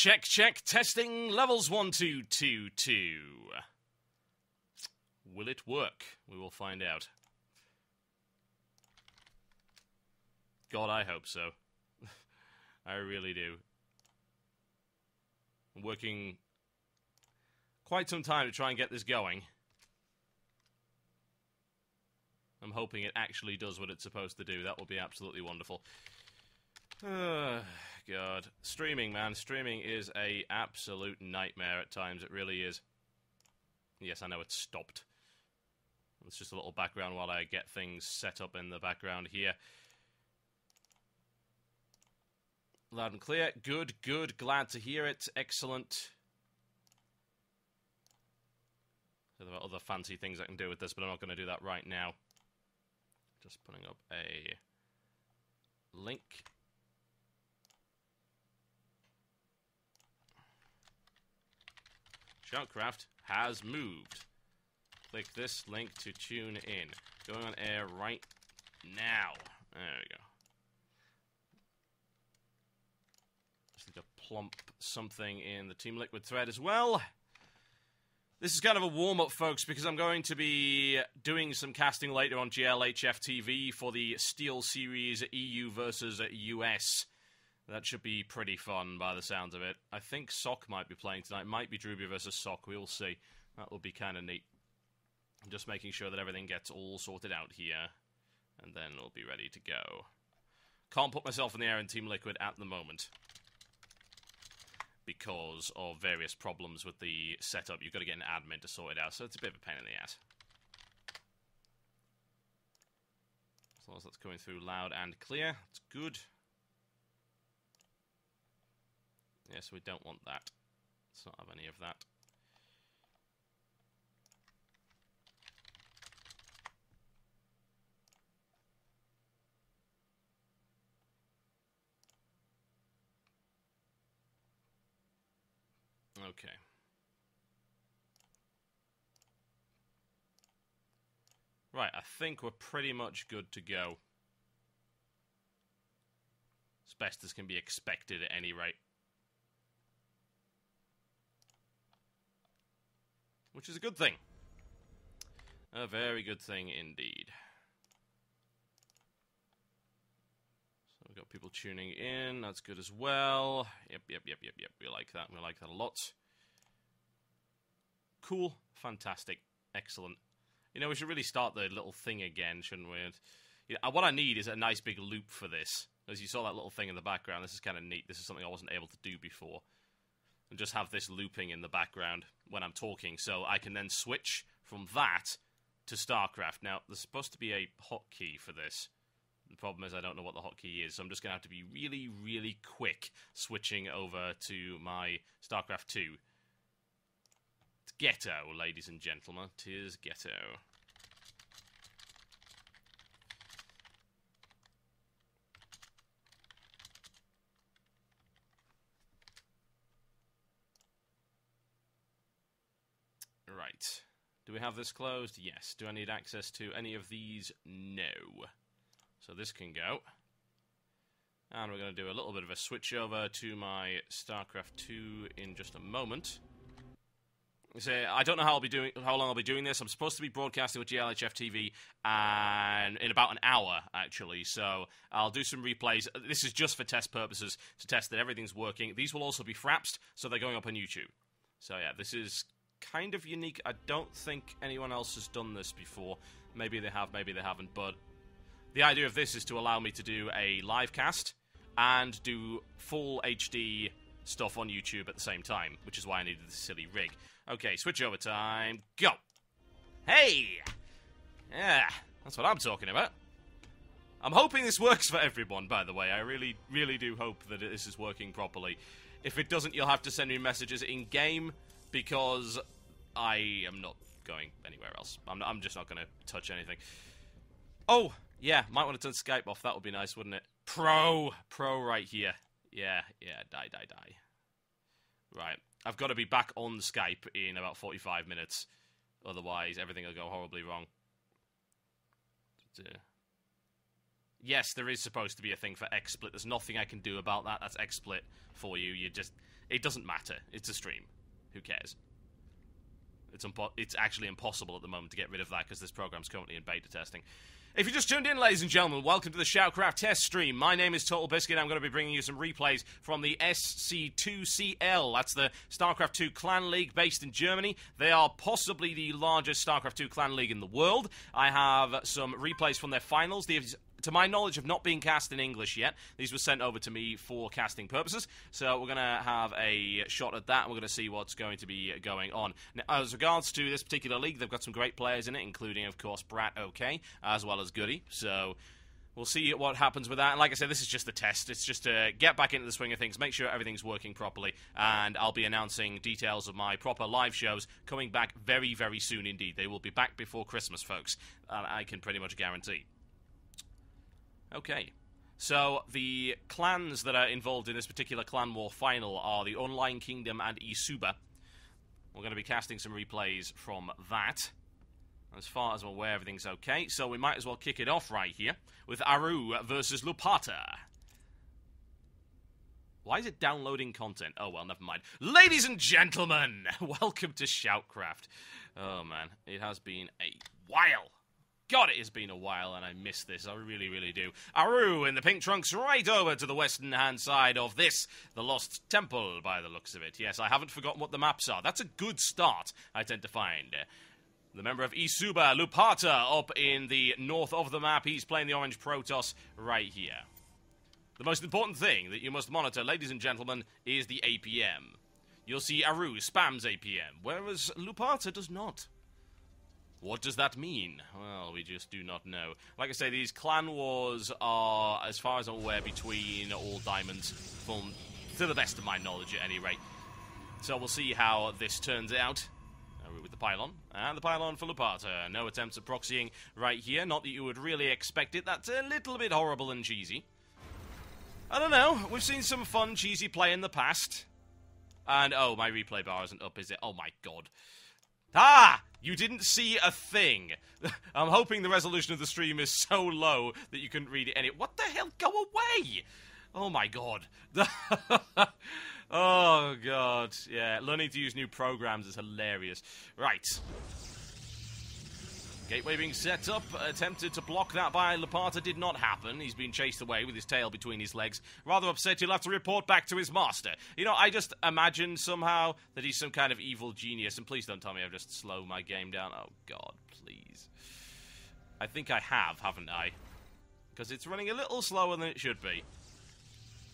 Check, check, testing, levels 1, 2, 2, 2. Will it work? We will find out. God, I hope so. I really do. I'm working quite some time to try and get this going. I'm hoping it actually does what it's supposed to do. That will be absolutely wonderful. God. Streaming, man. Streaming is a absolute nightmare at times. It really is. Yes, I know it's stopped. It's just a little background while I get things set up in the background here. Loud and clear. Good, good. Glad to hear it. Excellent. So there are other fancy things I can do with this, but I'm not going to do that right now. Just putting up a link. Shoutcraft has moved. Click this link to tune in. Going on air right now. There we go. Just need to plump something in the Team Liquid thread as well. This is kind of a warm-up, folks, because I'm going to be doing some casting later on GLHF TV for the Steel Series EU versus US. That should be pretty fun by the sounds of it. I think Sock might be playing tonight. Might be Drewby versus Sock. We'll see. That will be kind of neat. I'm just making sure that everything gets all sorted out here. And then we'll be ready to go. Can't put myself in the air in Team Liquid at the moment, because of various problems with the setup. You've got to get an admin to sort it out, so it's a bit of a pain in the ass. As long as that's coming through loud and clear, it's good. Yes, we don't want that. Let's not have any of that. Okay. Right, I think we're pretty much good to go. As best as can be expected at any rate. Which is a good thing. A very good thing indeed. So we've got people tuning in. That's good as well. Yep. We like that. We like that a lot. Cool. Fantastic. Excellent. You know, we should really start the little thing again, shouldn't we? You know, what I need is a nice big loop for this. As you saw that little thing in the background, this is kind of neat. This is something I wasn't able to do before. And just have this looping in the background when I'm talking, so I can then switch from that to StarCraft. Now, there's supposed to be a hotkey for this. The problem is I don't know what the hotkey is, so I'm just going to have to be really, really quick switching over to my StarCraft 2. It's ghetto, ladies and gentlemen. 'Tis ghetto. Right. Do we have this closed? Yes. Do I need access to any of these? No. So this can go. And we're going to do a little bit of a switch over to my StarCraft 2 in just a moment. So I don't know how long I'll be doing this. I'm supposed to be broadcasting with GLHF TV and in about an hour, actually. So I'll do some replays. This is just for test purposes, to test that everything's working. These will also be frapsed, so they're going up on YouTube. So yeah, this is kind of unique. I don't think anyone else has done this before. Maybe they have, maybe they haven't. But the idea of this is to allow me to do a live cast and do full HD stuff on YouTube at the same time, which is why I needed this silly rig. Okay, switch over time. Go! Hey! Yeah, that's what I'm talking about. I'm hoping this works for everyone, by the way. I really, really do hope that this is working properly. If it doesn't, you'll have to send me messages in-game, because I am not going anywhere else. I'm just not going to touch anything. Oh, yeah, might want to turn Skype off. That would be nice, wouldn't it? Pro right here. Yeah, die. Right, I've got to be back on Skype in about 45 minutes. Otherwise, everything will go horribly wrong. Yes, there is supposed to be a thing for XSplit. There's nothing I can do about that. That's XSplit for you. It doesn't matter. It's a stream. Who cares? It's actually impossible at the moment to get rid of that because this program's currently in beta testing. If you just tuned in, ladies and gentlemen, welcome to the Shoutcraft test stream. My name is TotalBiscuit. I'm going to be bringing you some replays from the SC2CL. That's the StarCraft 2 Clan League based in Germany. They are possibly the largest StarCraft 2 Clan League in the world. I have some replays from their finals. These, to my knowledge, have not been cast in English yet. These were sent over to me for casting purposes. So we're going to have a shot at that, and we're going to see what's going to be going on. Now, as regards to this particular league, they've got some great players in it, including, of course, Brat OK, as well as Goody. So we'll see what happens with that. And like I said, this is just a test. It's just to get back into the swing of things, make sure everything's working properly, and I'll be announcing details of my proper live shows coming back very, very soon indeed. They will be back before Christmas, folks. I can pretty much guarantee. Okay, so the clans that are involved in this particular Clan War final are the Online Kingdom and Isuba. We're going to be casting some replays from that. As far as I'm aware, everything's okay, so we might as well kick it off right here with Aru versus Lupata. Why is it downloading content? Oh, well, never mind. Ladies and gentlemen, welcome to Shoutcraft. Oh, man, it has been a while. God, it has been a while, and I miss this. I really, really do. Aru in the pink trunks right over to the western-hand side of this, the Lost Temple, by the looks of it. Yes, I haven't forgotten what the maps are. That's a good start, I tend to find. The member of Isuba, Lupata, up in the north of the map. He's playing the orange Protoss right here. The most important thing that you must monitor, ladies and gentlemen, is the APM. You'll see Aru spams APM, whereas Lupata does not. What does that mean? Well, we just do not know. Like I say, these clan wars are, as far as I'm aware, between all diamonds, to the best of my knowledge at any rate. So we'll see how this turns out. With the pylon, and the pylon for Lupata. No attempts at proxying right here, not that you would really expect it. That's a little bit horrible and cheesy. I don't know, we've seen some fun, cheesy play in the past. And, oh, my replay bar isn't up, is it? Oh my god. Ah! You didn't see a thing. I'm hoping the resolution of the stream is so low that you couldn't read it. What the hell? Go away! Oh my god. Oh god. Yeah, learning to use new programs is hilarious. Right. Gateway being set up, attempted to block that by Lupata, did not happen. He's been chased away with his tail between his legs. Rather upset, he'll have to report back to his master. You know, I just imagine somehow that he's some kind of evil genius, and please don't tell me I've just slowed my game down. Oh god, please. I think I have, haven't I? Because it's running a little slower than it should be.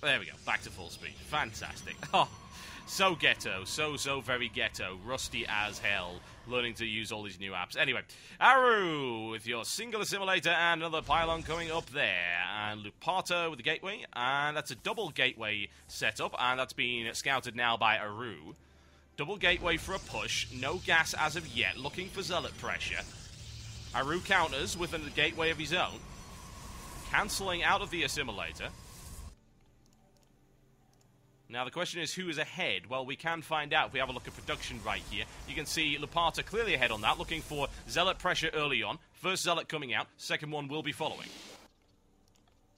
There we go, back to full speed. Fantastic. Oh, so ghetto, so very ghetto. Rusty as hell, learning to use all these new apps. Anyway, Aru with your single assimilator and another pylon coming up there. And Lupata with the gateway, and that's a double gateway setup, and that's been scouted now by Aru. Double gateway for a push, no gas as of yet, looking for zealot pressure. Aru counters with a gateway of his own, cancelling out of the assimilator. Now, the question is, who is ahead? Well, we can find out if we have a look at production right here. You can see Lupata clearly ahead on that, looking for zealot pressure early on. First zealot coming out, second one will be following.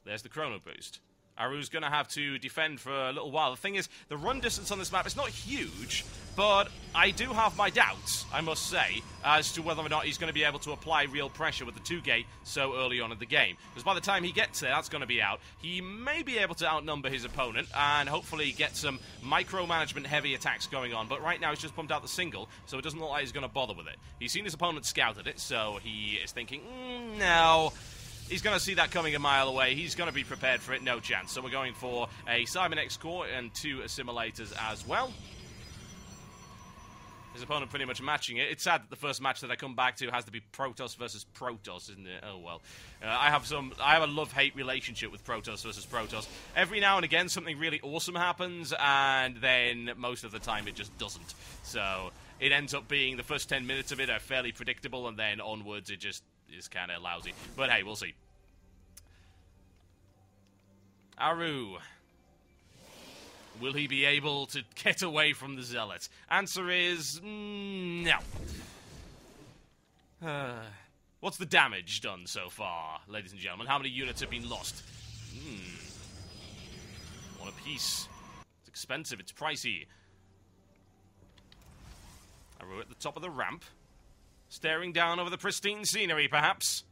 There's the chrono boost. Aru's going to have to defend for a little while. The thing is, the run distance on this map is not huge, but I do have my doubts, I must say, as to whether or not he's going to be able to apply real pressure with the 2-gate so early on in the game. Because by the time he gets there, that's going to be out. He may be able to outnumber his opponent and hopefully get some micromanagement heavy attacks going on. But right now, he's just pumped out the single, so it doesn't look like he's going to bother with it. He's seen his opponent scouted it, so he is thinking, no. He's going to see that coming a mile away. He's going to be prepared for it, no chance. So we're going for a Cybernex core and 2 assimilators as well. His opponent pretty much matching it. It's sad that the first match that I come back to has to be Protoss versus Protoss, isn't it? Oh, well. I have a love-hate relationship with Protoss versus Protoss. Every now and again, something really awesome happens, and then most of the time it just doesn't. So it ends up being the first 10 minutes of it are fairly predictable, and then onwards it just is kind of lousy. But hey, we'll see. Aru. Will he be able to get away from the Zealots? Answer is no. What's the damage done so far, ladies and gentlemen? How many units have been lost? One apiece. expensive, it's pricey. Aru at the top of the ramp, staring down over the pristine scenery, perhaps.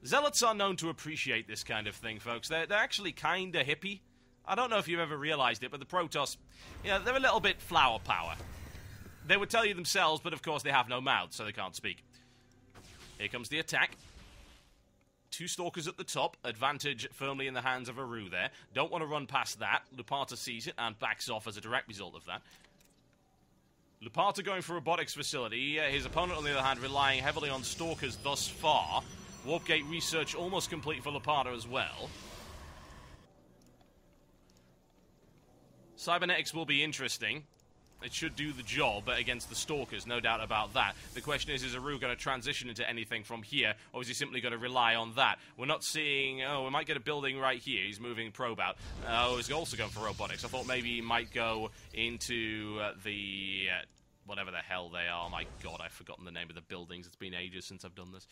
Zealots are known to appreciate this kind of thing, folks. They're actually kinda hippie. I don't know if you've ever realized it, but the Protoss, they're a little bit flower power. They would tell you themselves, but of course they have no mouths, so they can't speak. Here comes the attack. 2 Stalkers at the top, advantage firmly in the hands of Aru there. Don't want to run past that. Lupata sees it and backs off as a direct result of that. Lupata going for robotics facility. His opponent, on the other hand, relying heavily on Stalkers thus far. Warp gate research almost complete for Lupata as well. Cybernetics will be interesting. It should do the job against the Stalkers, no doubt about that. The question is Aru going to transition into anything from here, or is he simply going to rely on that? We're not seeing... Oh, we might get a building right here. He's moving probe out. Oh, he's also going for robotics. I thought maybe he might go into the... whatever the hell they are. My god, I've forgotten the name of the buildings. It's been ages since I've done this.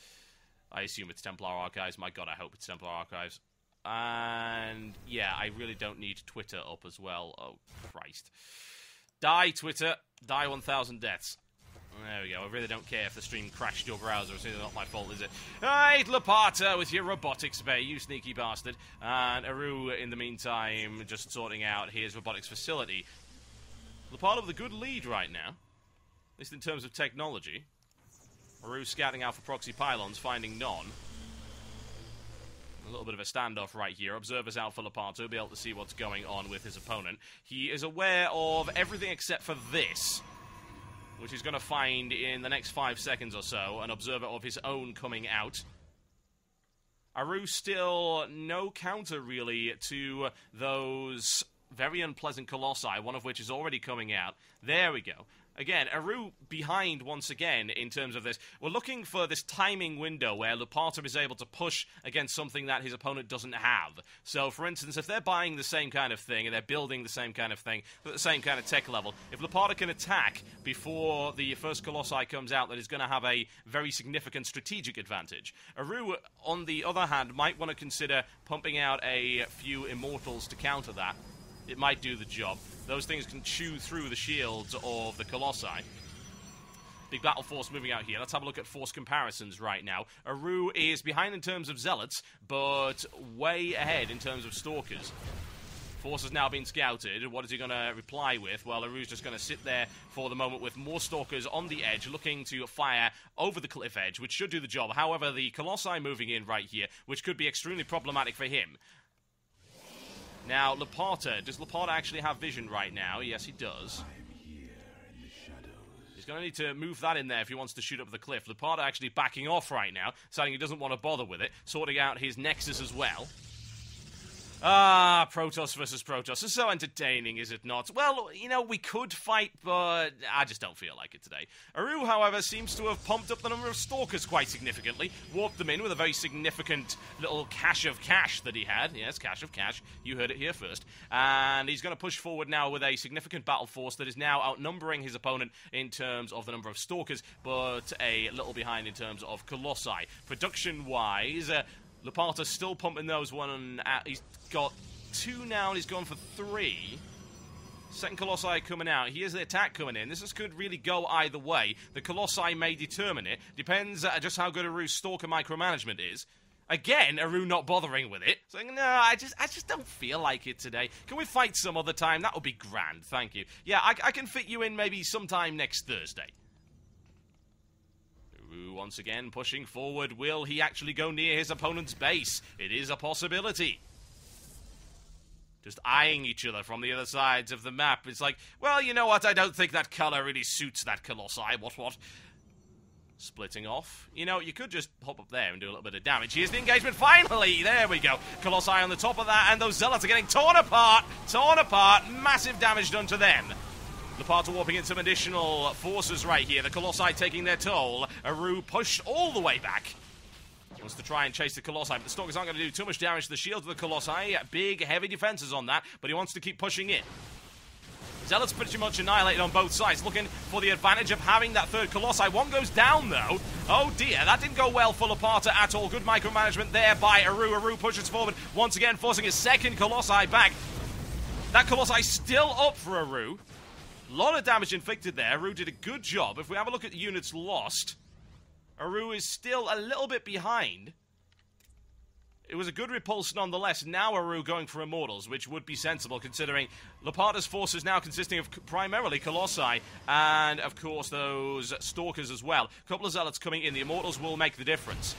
I assume it's Templar Archives. My god, I hope it's Templar Archives. And, yeah, I really don't need Twitter up as well. Oh, Christ. Die, Twitter. Die 1,000 deaths. There we go. I really don't care if the stream crashed your browser. It's not my fault, is it? Alright, Lupata with your robotics bay, you sneaky bastard. And Aru, in the meantime, just sorting out his robotics facility. Lupata with a good lead right now. At least in terms of technology. Aru scouting out for proxy pylons, finding none. A little bit of a standoff right here. Observers out for Lupata will be able to see what's going on with his opponent. He is aware of everything except for this, which he's going to find in the next 5 seconds or so. An observer of his own coming out. Aru still no counter, really, to those very unpleasant Colossi, one of which is already coming out. There we go. Again, Aru behind once again in terms of this. We're looking for this timing window where Lupata is able to push against something that his opponent doesn't have. So, for instance, if they're buying the same kind of thing and they're building the same kind of thing at the same kind of tech level, if Lupata can attack before the first Colossi comes out, that is going to have a very significant strategic advantage. Aru, on the other hand, might want to consider pumping out a few Immortals to counter that. It might do the job. Those things can chew through the shields of the Colossi. Big battle force moving out here. Let's have a look at force comparisons right now. Aru is behind in terms of Zealots, but way ahead in terms of Stalkers. Force has now been scouted. What is he going to reply with? Well, Aru's just going to sit there for the moment with more Stalkers on the edge, looking to fire over the cliff edge, which should do the job. However, the Colossi moving in right here, which could be extremely problematic for him. Now, Lupata. Does Lupata actually have vision right now? Yes, he does. He's going to need to move that in there if he wants to shoot up the cliff. Lupata actually backing off right now, deciding he doesn't want to bother with it, sorting out his Nexus as well. Ah, Protoss versus Protoss. It's so entertaining, is it not? Well, you know, we could fight, but I just don't feel like it today. Aru, however, seems to have pumped up the number of Stalkers quite significantly, warped them in with a very significant little cache of cash that he had. Yes, cache of cash. You heard it here first. And he's going to push forward now with a significant battle force that is now outnumbering his opponent in terms of the number of Stalkers, but a little behind in terms of Colossi. Production-wise, Lupata's still pumping those one. He's got 2 now, and he's gone for 3. Second Colossi coming out. Here's the attack coming in. This could really go either way. The Colossi may determine it. Depends just how good Aru's Stalker micromanagement is. Again, Aru not bothering with it. Saying, no, I just don't feel like it today. Can we fight some other time? That would be grand, thank you. Yeah, I can fit you in maybe sometime next Thursday. Once again pushing forward. Will he actually go near his opponent's base? It is a possibility. Just eyeing each other from the other sides of the map. It's like, well, you know what? I don't think that colour really suits that Colossi. What? Splitting off. You know, you could just hop up there and do a little bit of damage. Here's the engagement. Finally! There we go. Colossi on the top of that, and those Zealots are getting torn apart. Torn apart. Massive damage done to them. Lupata warping in some additional forces right here. The Colossi taking their toll. Aru pushed all the way back. Wants to try and chase the Colossi, but the Stalkers aren't going to do too much damage to the shields of the Colossi. Big, heavy defenses on that, but he wants to keep pushing in. Zealots pretty much annihilated on both sides, looking for the advantage of having that third Colossi. One goes down, though. Oh, dear. That didn't go well for Lupata at all. Good micromanagement there by Aru. Aru pushes forward, once again forcing his second Colossi back. That Colossi still up for Aru. A lot of damage inflicted there. Aru did a good job. If we have a look at the units lost, Aru is still a little bit behind. It was a good repulse nonetheless. Now Aru going for Immortals, which would be sensible considering Laparta's forces now consisting of primarily Colossi and, of course, those Stalkers as well. A couple of Zealots coming in. The Immortals will make the difference.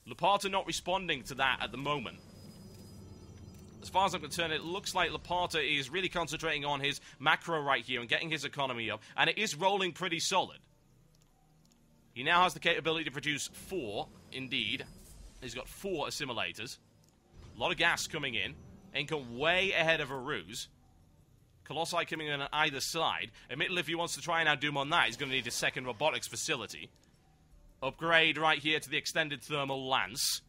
Laparta not responding to that at the moment. As far as I'm concerned, it looks like Laparta is really concentrating on his macro right here and getting his economy up, and it is rolling pretty solid. He now has the capability to produce 4, indeed. He's got 4 assimilators. A lot of gas coming in. Income way ahead of Aru's. Colossi coming in on either side. Admittedly, if he wants to try and outdo him on that, he's going to need a second robotics facility. Upgrade right here to the extended thermal lance.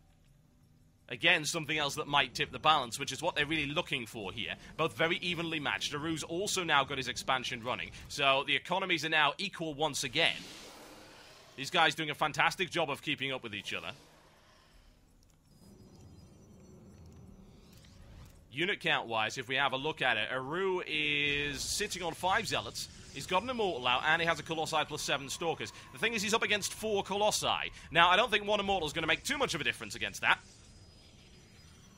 Again, something else that might tip the balance, which is what they're really looking for here. Both very evenly matched. Aru's also now got his expansion running. So the economies are now equal once again. These guys doing a fantastic job of keeping up with each other. Unit count-wise, if we have a look at it, Aru is sitting on 5 Zealots. He's got an Immortal out, and he has a Colossi plus 7 Stalkers. The thing is, he's up against 4 Colossi. Now, I don't think 1 Immortal is going to make too much of a difference against that.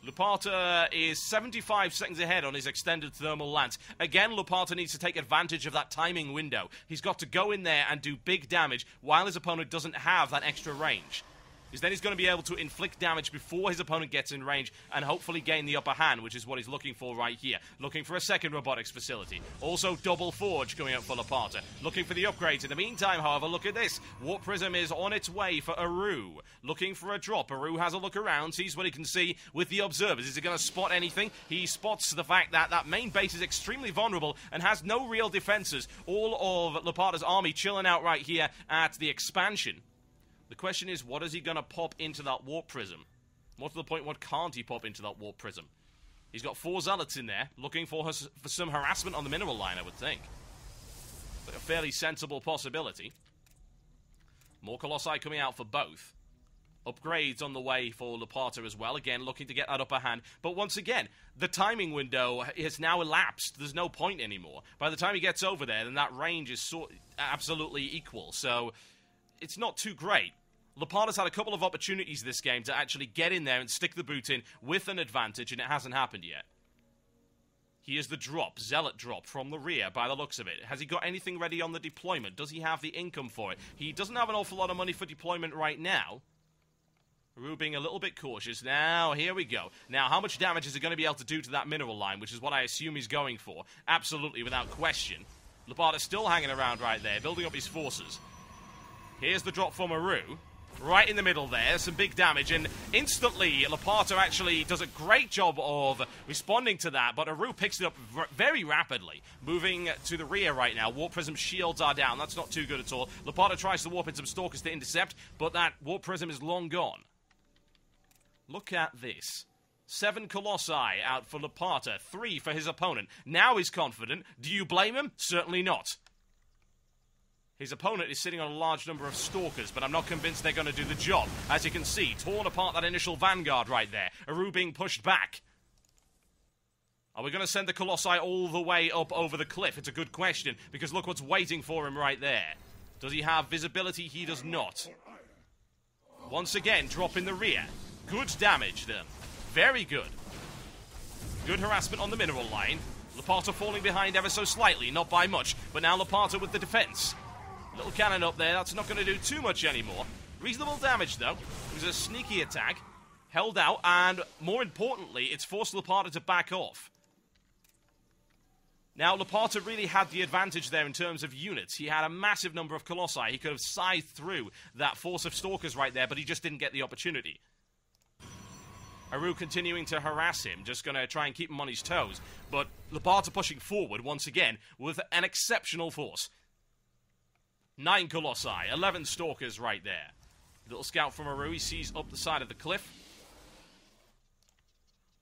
Laparta is 75 seconds ahead on his extended thermal lance. Again, Laparta needs to take advantage of that timing window. He's got to go in there and do big damage while his opponent doesn't have that extra range. Because then he's going to be able to inflict damage before his opponent gets in range and hopefully gain the upper hand, which is what he's looking for right here. Looking for a second robotics facility. Also, double forge going up for Laparta. Looking for the upgrades. In the meantime, however, look at this. Warp Prism is on its way for Aru. Looking for a drop. Aru has a look around, sees what he can see with the observers. Is he going to spot anything? He spots the fact that that main base is extremely vulnerable and has no real defenses. All of Laparta's army chilling out right here at the expansion. The question is, what is he going to pop into that Warp Prism? More to the point, what can't he pop into that Warp Prism? He's got 4 Zealots in there, looking for some harassment on the mineral line, I would think. But a fairly sensible possibility. More Colossi coming out for both. Upgrades on the way for Laparta as well, again, looking to get that upper hand. But once again, the timing window has now elapsed. There's no point anymore. By the time he gets over there, then that range is absolutely equal. So, it's not too great. Laparta's had a couple of opportunities this game to actually get in there and stick the boot in with an advantage, and it hasn't happened yet. Here's the drop, Zealot drop from the rear by the looks of it. Has he got anything ready on the deployment? Does he have the income for it? He doesn't have an awful lot of money for deployment right now. Aru being a little bit cautious. Now, here we go. Now, how much damage is he going to be able to do to that mineral line, which is what I assume he's going for? Absolutely, without question. Laparta's still hanging around right there, building up his forces. Here's the drop from Aru. Right in the middle there, some big damage, and instantly Laparta actually does a great job of responding to that, but Aru picks it up very rapidly, moving to the rear right now. Warp Prism shields are down, that's not too good at all. Laparta tries to warp in some Stalkers to intercept, but that Warp Prism is long gone. Look at this. 7 Colossi out for Laparta, 3 for his opponent. Now he's confident. Do you blame him? Certainly not. His opponent is sitting on a large number of Stalkers, but I'm not convinced they're going to do the job. As you can see, torn apart that initial vanguard right there. Aru being pushed back. Are we going to send the Colossi all the way up over the cliff? It's a good question, because look what's waiting for him right there. Does he have visibility? He does not. Once again, drop in the rear. Good damage then. Very good. Good harassment on the mineral line. Laparta falling behind ever so slightly, not by much, but now Laparta with the defense. Little cannon up there, that's not going to do too much anymore. Reasonable damage, though. It was a sneaky attack. Held out, and more importantly, it's forced Laparta to back off. Now, Laparta really had the advantage there in terms of units. He had a massive number of Colossi. He could have scythed through that force of Stalkers right there, but he just didn't get the opportunity. Aru continuing to harass him, just going to try and keep him on his toes. But Laparta pushing forward once again with an exceptional force. 9 Colossi, 11 Stalkers right there. Little scout from Aru, he sees up the side of the cliff.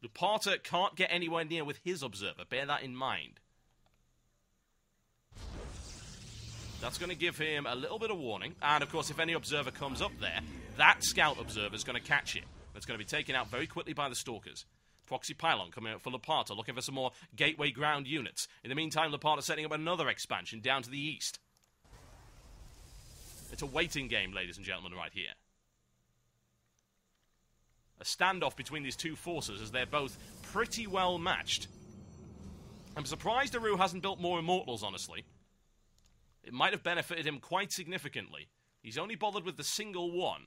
Laparta can't get anywhere near with his observer, bear that in mind. That's going to give him a little bit of warning, and of course if any observer comes up there, that scout observer is going to catch it. It's going to be taken out very quickly by the Stalkers. Proxy Pylon coming out for Laparta, looking for some more gateway ground units. In the meantime, Laparta setting up another expansion down to the east. It's a waiting game, ladies and gentlemen, right here. A standoff between these two forces as they're both pretty well matched. I'm surprised Aru hasn't built more Immortals, honestly. It might have benefited him quite significantly. He's only bothered with the single one.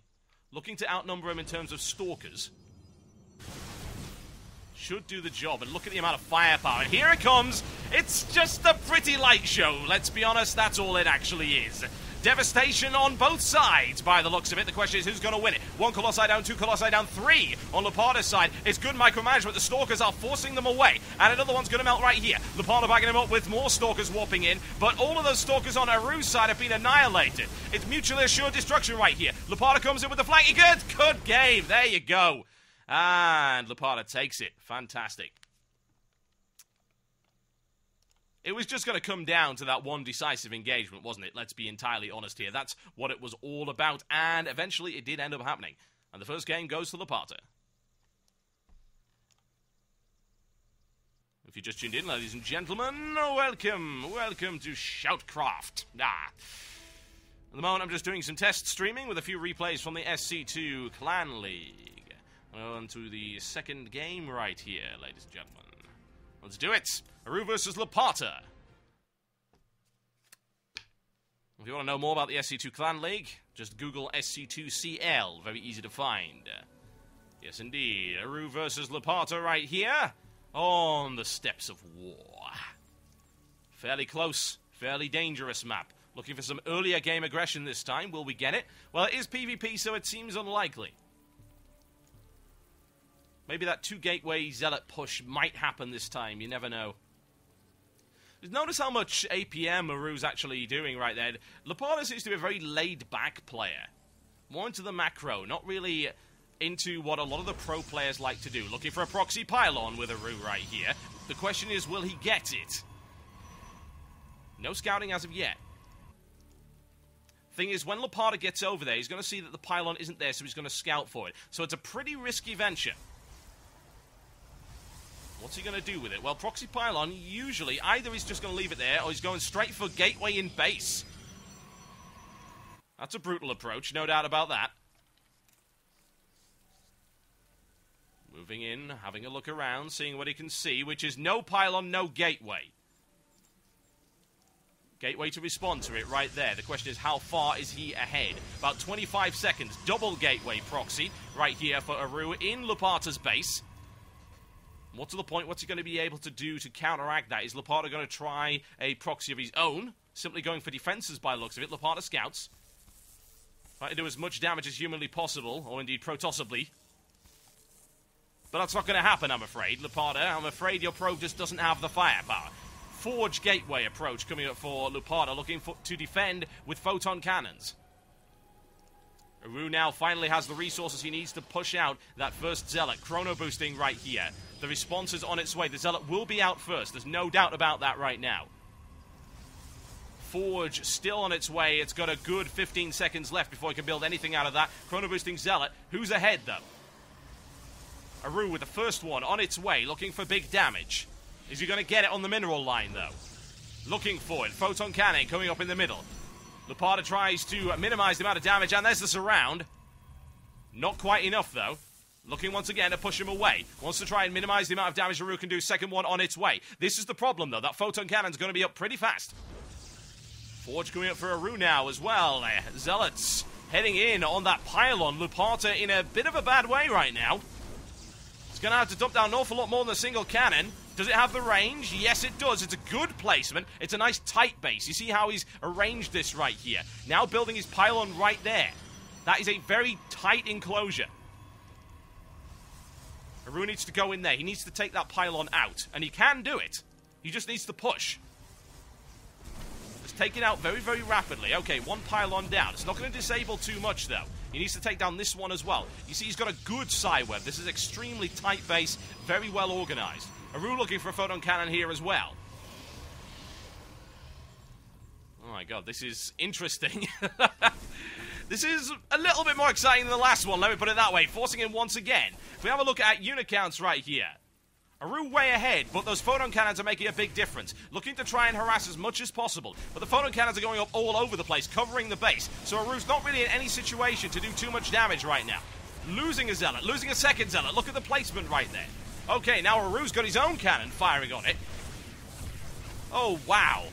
Looking to outnumber him in terms of Stalkers. Should do the job, and look at the amount of firepower. And here it comes! It's just a pretty light show, let's be honest, that's all it actually is. Devastation on both sides, by the looks of it. The question is, who's going to win it? 1 Colossi down, 2 Colossi down, 3 on Laparta's side. It's good micromanagement. The Stalkers are forcing them away. And another one's going to melt right here. Laparta backing him up with more Stalkers warping in. But all of those Stalkers on Aru's side have been annihilated. It's mutually assured destruction right here. Laparta comes in with the flanking. Good game. There you go. And Laparta takes it. Fantastic. It was just going to come down to that one decisive engagement, wasn't it? Let's be entirely honest here. That's what it was all about, and eventually it did end up happening. And the first game goes to Laparta. If you just tuned in, ladies and gentlemen, welcome to Shoutcraft. At the moment, I'm just doing some test streaming with a few replays from the SC2 Clan League. On to the second game right here, ladies and gentlemen. Let's do it! Aru versus Laparta. If you want to know more about the SC2 Clan League, just Google SC2CL. Very easy to find. Yes, indeed. Aru versus Laparta right here on the steppes of war. Fairly close, fairly dangerous map. Looking for some earlier game aggression this time. Will we get it? Well, it is PvP, so it seems unlikely. Maybe that 2-gateway Zealot push might happen this time. You never know. Notice how much APM Aru's actually doing right there. Laparta seems to be a very laid-back player. More into the macro, not really into what a lot of the pro players like to do. Looking for a proxy pylon with Aru right here. The question is, will he get it? No scouting as of yet. Thing is, when Laparta gets over there, he's going to see that the pylon isn't there, so he's going to scout for it. So it's a pretty risky venture. What's he going to do with it? Well, Proxy Pylon, usually, either he's just going to leave it there, or he's going straight for Gateway in base. That's a brutal approach, no doubt about that. Moving in, having a look around, seeing what he can see, which is no Pylon, no Gateway. Gateway to respond to it right there. The question is, how far is he ahead? About 25 seconds. Double Gateway Proxy right here for Aru in Laparta's base. More to the point, what's he going to be able to do to counteract that? Is Laparta going to try a proxy of his own? Simply going for defenses by the looks of it. Laparta scouts. Trying to do as much damage as humanly possible, or indeed protosibly. But that's not going to happen, I'm afraid. Laparta, I'm afraid your probe just doesn't have the firepower. Forge Gateway approach coming up for Laparta, looking to defend with photon cannons. Aru now finally has the resources he needs to push out that first Zealot. Chrono boosting right here. The response is on its way. The Zealot will be out first. There's no doubt about that right now. Forge still on its way. It's got a good 15 seconds left before he can build anything out of that. Chrono boosting Zealot. Who's ahead, though? Aru with the first one on its way, looking for big damage. Is he going to get it on the mineral line, though? Looking for it. Photon cannon coming up in the middle. Laparta tries to minimize the amount of damage, and there's the surround. Not quite enough, though. Looking once again to push him away. Wants to try and minimize the amount of damage Aru can do. Second one on its way. This is the problem, though. That photon cannon's going to be up pretty fast. Forge coming up for Aru now as well. Zealots heading in on that pylon. Laparta in a bit of a bad way right now. It's going to have to dump down an awful lot more than a single cannon. Does it have the range? Yes, it does. It's a good placement. It's a nice tight base. You see how he's arranged this right here. Now building his pylon right there. That is a very tight enclosure. Aru needs to go in there. He needs to take that pylon out. And he can do it. He just needs to push. Just take it out very, very rapidly. Okay, one pylon down. It's not going to disable too much, though. He needs to take down this one as well. You see, he's got a good side web. This is extremely tight base, very well organized. Aru looking for a photon cannon here as well. Oh my god, this is interesting. This is a little bit more exciting than the last one, let me put it that way. Forcing him once again. If we have a look at unit counts right here. Aru way ahead, but those photon cannons are making a big difference. Looking to try and harass as much as possible, but the photon cannons are going up all over the place, covering the base. So Aru's not really in any situation to do too much damage right now. Losing a Zealot, losing a second Zealot. Look at the placement right there. Okay, now Aru's got his own cannon firing on it. Oh, wow.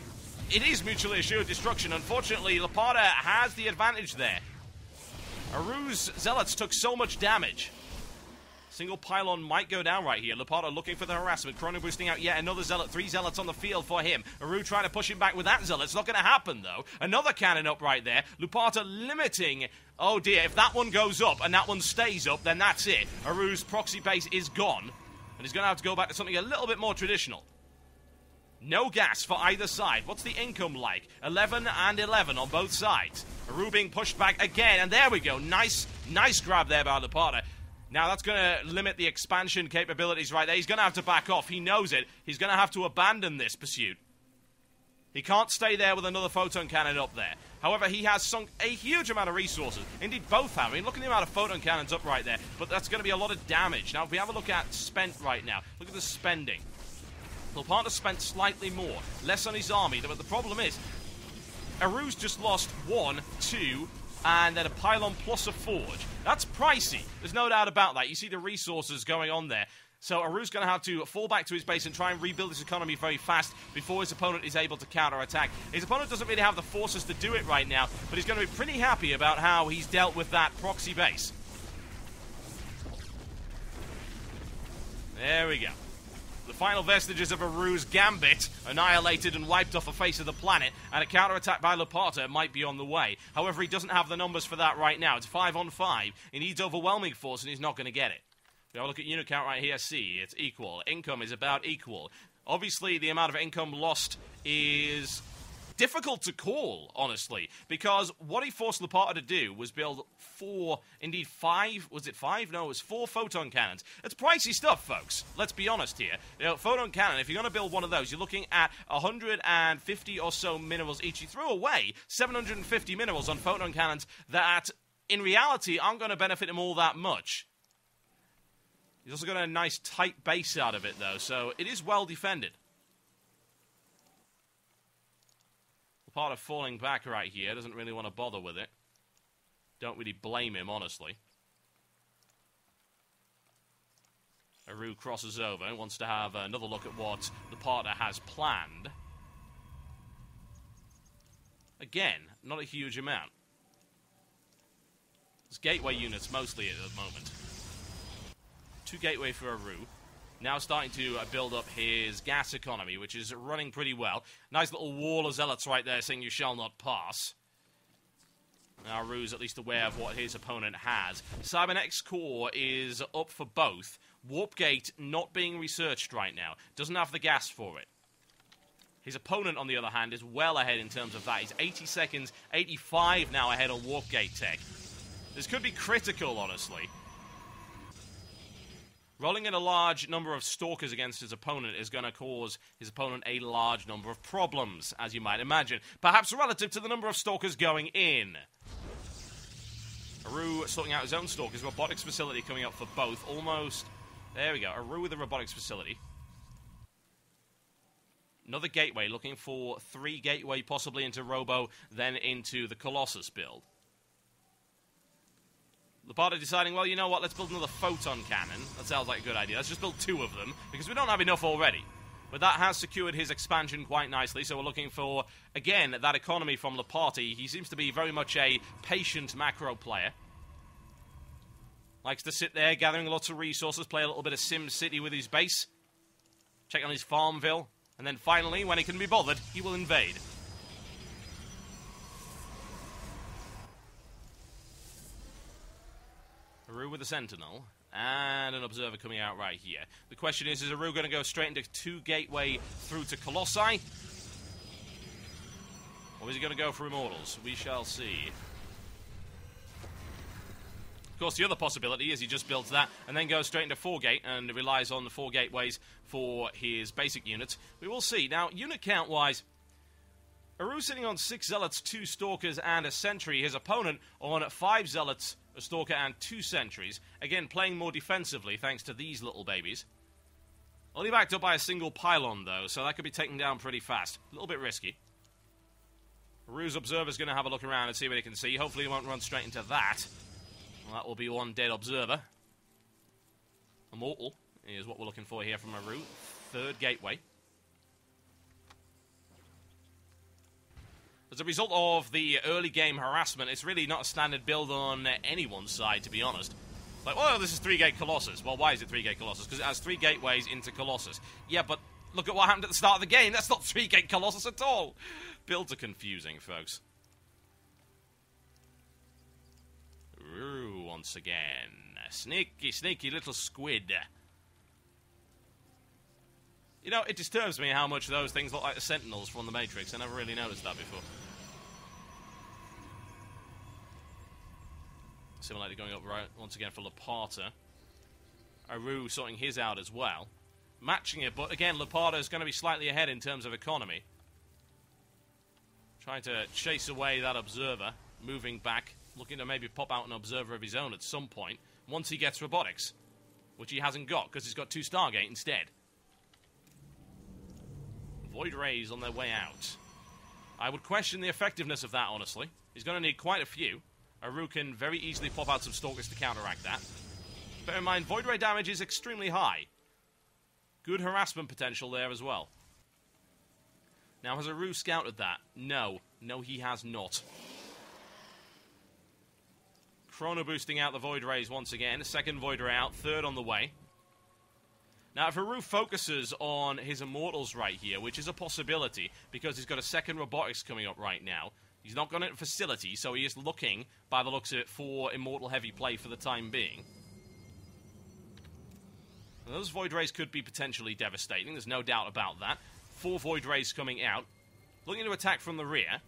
It is mutually assured destruction. Unfortunately, Laporta has the advantage there. Aru's Zealots took so much damage. Single pylon might go down right here. Laporta looking for the harassment. Chrono boosting out yet another Zealot. 3 Zealots on the field for him. Aru trying to push him back with that Zealot. It's not going to happen, though. Another cannon up right there. Laporta limiting. Oh, dear. If that one goes up and that one stays up, then that's it. Aru's proxy base is gone. And he's going to have to go back to something a little bit more traditional. No gas for either side. What's the income like? 11 and 11 on both sides. Aru being pushed back again. And there we go. Nice grab there by Laporta. Now, that's going to limit the expansion capabilities right there. He's going to have to back off. He knows it. He's going to have to abandon this pursuit. He can't stay there with another photon cannon up there. However, he has sunk a huge amount of resources. Indeed, both have. I mean, look at the amount of photon cannons up right there. But that's going to be a lot of damage. Now, if we have a look at spent right now, look at the spending. Laporta spent slightly more. Less on his army. But the problem is, Aru's just lost 1, 2... and then a pylon plus a forge. That's pricey. There's no doubt about that. You see the resources going on there. So Aru's going to have to fall back to his base and try and rebuild his economy very fast before his opponent is able to counterattack. His opponent doesn't really have the forces to do it right now, but he's going to be pretty happy about how he's dealt with that proxy base. There we go. The final vestiges of Aru's gambit annihilated and wiped off the face of the planet, and a counterattack by Laporta might be on the way. However, he doesn't have the numbers for that right now. It's 5 on 5. He needs overwhelming force, and he's not going to get it. We have a look at unit count right here. See, it's equal. Income is about equal. Obviously, the amount of income lost is difficult to call, honestly, because what he forced Laporta to do was build 4, indeed 5, was it 5? No, it was 4 photon cannons. It's pricey stuff, folks. Let's be honest here. You know, photon cannon, if you're going to build one of those, you're looking at 150 or so minerals each. You threw away 750 minerals on photon cannons that, in reality, aren't going to benefit him all that much. He's also got a nice tight base out of it, though, so it is well defended. Part of falling back right here, doesn't really want to bother with it. Don't really blame him, honestly. Aru crosses over and wants to have another look at what the partner has planned. Again, not a huge amount. It's gateway units mostly at the moment. 2 gateway for Aru. Now starting to build up his gas economy, which is running pretty well. Nice little wall of zealots right there saying you shall not pass. Now Aru's at least aware of what his opponent has. Cybernetic's core is up for both. Warpgate not being researched right now. Doesn't have the gas for it. His opponent, on the other hand, is well ahead in terms of that. He's 80 seconds, 85 now ahead on Warpgate tech. This could be critical, honestly. Rolling in a large number of stalkers against his opponent is going to cause his opponent a large number of problems, as you might imagine. Perhaps relative to the number of stalkers going in. Aru sorting out his own stalkers. Robotics facility coming up for both. Almost. There we go. Aru with a robotics facility. Another gateway. Looking for 3 gateway possibly into Robo, then into the Colossus build. Laporta deciding, well, you know what, let's build another photon cannon. That sounds like a good idea. Let's just build 2 of them, because we don't have enough already. But that has secured his expansion quite nicely, so we're looking for, again, that economy from Laporta. He seems to be very much a patient macro player. Likes to sit there, gathering lots of resources, play a little bit of Sim City with his base. Check on his Farmville. And then finally, when he can be bothered, he will invade. Aru with a Sentinel, and an Observer coming out right here. The question is Aru going to go straight into 2 gateway through to Colossi? Or is he going to go for Immortals? We shall see. Of course, the other possibility is he just builds that, and then goes straight into 4 gate, and relies on the 4 gateways for his basic units. We will see. Now, unit count-wise, Aru sitting on 6 Zealots, 2 Stalkers, and a Sentry. His opponent on 5 Zealots, a Stalker, and 2 Sentries. Again, playing more defensively, thanks to these little babies. Only backed up by a single pylon, though, so that could be taken down pretty fast. A little bit risky. Rue's Observer's going to have a look around and see what he can see. Hopefully he won't run straight into that. Well, that will be one dead Observer. Immortal is what we're looking for here from a Rue. Third gateway. As a result of the early game harassment, it's really not a standard build on anyone's side, to be honest. Like, well, this is 3-gate Colossus. Well, why is it 3-gate Colossus? Because it has 3 gateways into Colossus. Yeah, but look at what happened at the start of the game. That's not 3-gate Colossus at all. Builds are confusing, folks. Ooh, once again. Sneaky, sneaky little squid. You know, it disturbs me how much those things look like the Sentinels from the Matrix. I never really noticed that before. Similarly going up right once again for Laparta. Aru sorting his out as well. Matching it, but again, Laparta is going to be slightly ahead in terms of economy. Trying to chase away that Observer. Moving back. Looking to maybe pop out an Observer of his own at some point. Once he gets robotics. Which he hasn't got, because he's got 2 Stargate instead. Void Rays on their way out. I would question the effectiveness of that, honestly. He's going to need quite a few. Aru can very easily pop out some Stalkers to counteract that. Bear in mind, Void Ray damage is extremely high. Good harassment potential there as well. Now, has Aru scouted that? No. No, he has not. Chrono boosting out the Void Rays once again. Second Void Ray out. Third on the way. Now, if Aru focuses on his Immortals right here, which is a possibility, because he's got a second Robotics coming up right now, he's not got a facility, so he is looking, by the looks of it, for Immortal heavy play for the time being. And those Void Rays could be potentially devastating, there's no doubt about that. 4 Void Rays coming out. Looking to attack from the rear.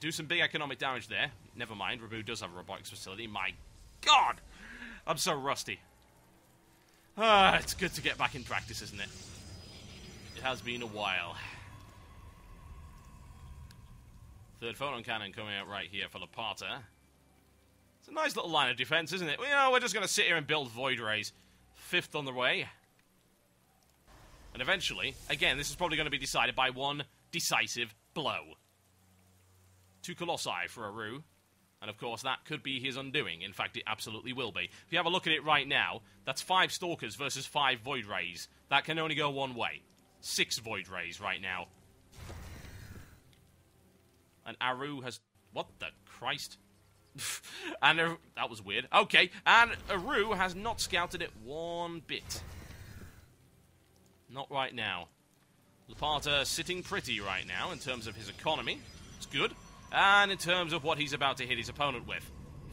Do some big economic damage there. Never mind, Rabu does have a Robotics facility. My God! I'm so rusty. It's good to get back in practice, isn't it? It has been a while. Third photon cannon coming out right here for Laparta. It's a nice little line of defense, isn't it? Well, you know, we're just going to sit here and build Void Rays. 5th on the way. And eventually, again, this is probably going to be decided by one decisive blow. 2 Colossi for Aru. And of course, that could be his undoing. In fact, it absolutely will be. If you have a look at it right now, that's 5 Stalkers versus 5 Void Rays. That can only go one way. 6 Void Rays right now. And Aru has... What the Christ? And that was weird. Okay, and Aru has not scouted it one bit. Not right now. Laparta sitting pretty right now in terms of his economy. It's good. And in terms of what he's about to hit his opponent with.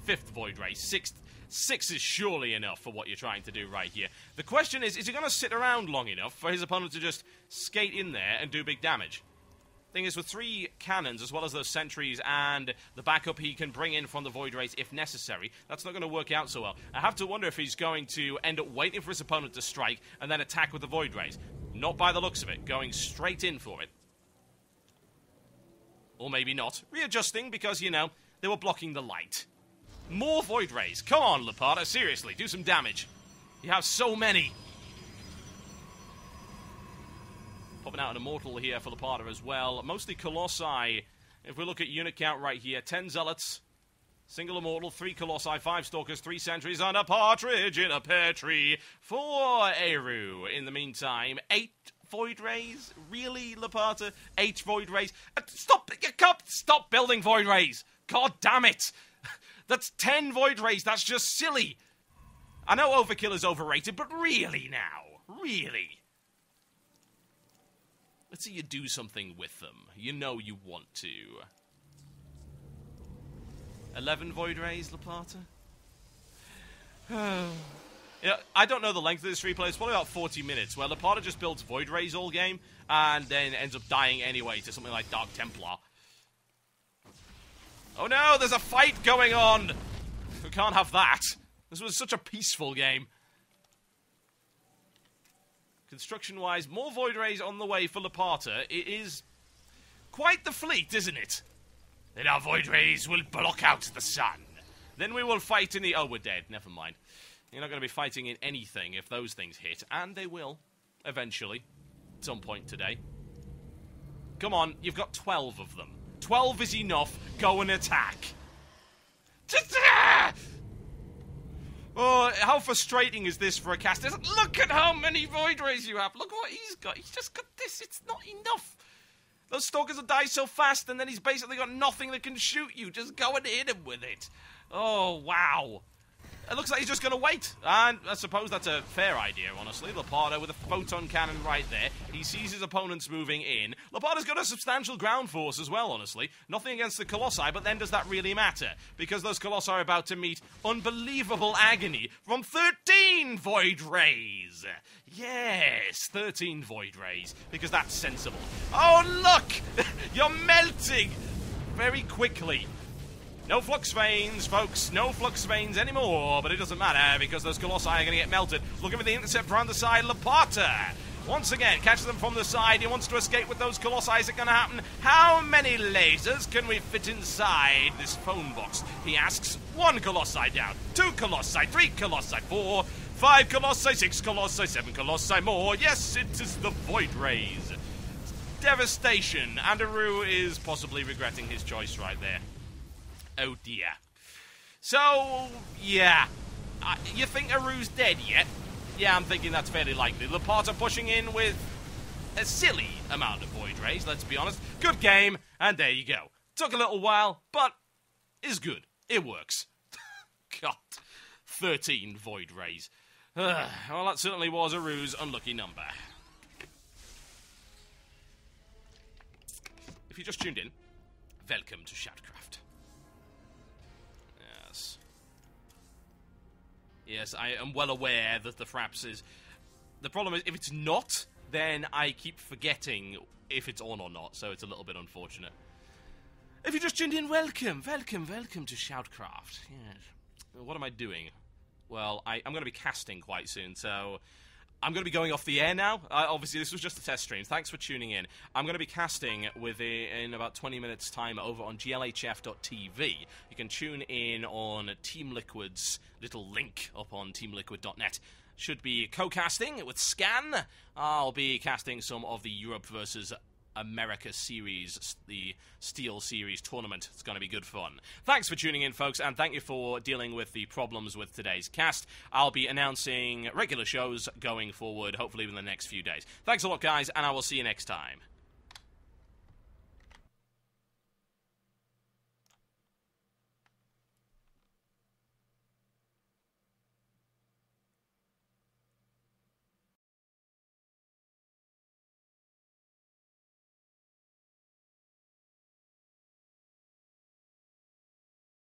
5th Void Ray. 6th. 6 is surely enough for what you're trying to do right here. The question is he going to sit around long enough for his opponent to just skate in there and do big damage? Thing is, with 3 cannons, as well as those sentries and the backup he can bring in from the Void Rays if necessary, that's not going to work out so well. I have to wonder if he's going to end up waiting for his opponent to strike and then attack with the Void Rays. Not by the looks of it, going straight in for it. Or maybe not. Readjusting because, you know, they were blocking the light. More Void Rays. Come on, Laparta, seriously, do some damage. You have so many. Popping out an Immortal here for Laparta as well. Mostly Colossi. If we look at unit count right here, 10 Zealots, single Immortal, 3 Colossi, 5 Stalkers, 3 Sentries, and a Partridge in a Pear Tree for Aru. In the meantime, 8 Void Rays? Really, Laparta? 8 Void Rays? Stop! You can't stop building Void Rays! God damn it! That's 10 Void Rays, that's just silly! I know Overkill is overrated, but really now? Really? Let's see you do something with them. You know you want to. 11 Void Rays, Laparta? You know, I don't know the length of this replay. It's probably about 40 minutes, where Laparta just builds Void Rays all game, and then ends up dying anyway to something like Dark Templar. Oh no, there's a fight going on! We can't have that. This was such a peaceful game. Construction-wise, more Void Rays on the way for Laparta. It is quite the fleet, isn't it? Then our Void Rays will block out the sun. Then we will fight in the... Oh, we're dead. Never mind. You're not going to be fighting in anything if those things hit, and they will. eventually, at some point today. Come on, you've got 12 of them. 12 is enough. Go and attack. Oh, how frustrating is this for a caster? Look at how many Void Rays you have. Look what he's got. He's just got this. It's not enough. Those Stalkers will die so fast, and then he's basically got nothing that can shoot you. Just go and hit him with it. Oh, wow. It looks like he's just going to wait. And I suppose that's a fair idea, honestly. Laparda with a photon cannon right there. He sees his opponents moving in. Laparda's got a substantial ground force as well, honestly. Nothing against the Colossi, but then does that really matter? Because those Colossi are about to meet unbelievable agony from 13 Void Rays. Yes, 13 Void Rays, because that's sensible. Oh, look! You're melting very quickly. No Flux Veins, folks. No Flux Veins anymore, but it doesn't matter because those Colossi are going to get melted. Looking for the intercept around the side. Laparda, once again, catches them from the side. He wants to escape with those Colossi. Is it going to happen? How many lasers can we fit inside this phone box? He asks. 1 Colossi down. 2 Colossi. 3 Colossi. 4, 5 Colossi. 6 Colossi. 7 Colossi more. Yes, it is the Void Rays. Devastation. And Aru is possibly regretting his choice right there. Oh dear. So, yeah. You think Aru's dead yet? Yeah, I'm thinking that's fairly likely. Laparda pushing in with a silly amount of Void Rays, let's be honest. Good game, and there you go. Took a little while, but is good. It works. God. 13 Void Rays. Well, that certainly was Aru's unlucky number. If you just tuned in, welcome to Shoutcraft. Yes, I am well aware that the Fraps is... The problem is, if it's not, then I keep forgetting if it's on or not, so it's a little bit unfortunate. If you just tuned in, welcome to Shoutcraft. Yes. What am I doing? Well, I'm going to be casting quite soon, so... I'm going to be going off the air now. Obviously, this was just a test stream. Thanks for tuning in. I'm going to be casting in about 20 minutes' time over on glhf.tv. You can tune in on Team Liquid's little link up on teamliquid.net. Should be co-casting with Scan. I'll be casting some of the Europe versus America series, the Steel Series tournament. It's going to be good fun. Thanks for tuning in, folks, and thank you for dealing with the problems with today's cast. I'll be announcing regular shows going forward, hopefully within the next few days. Thanks a lot, guys, and I will see you next time.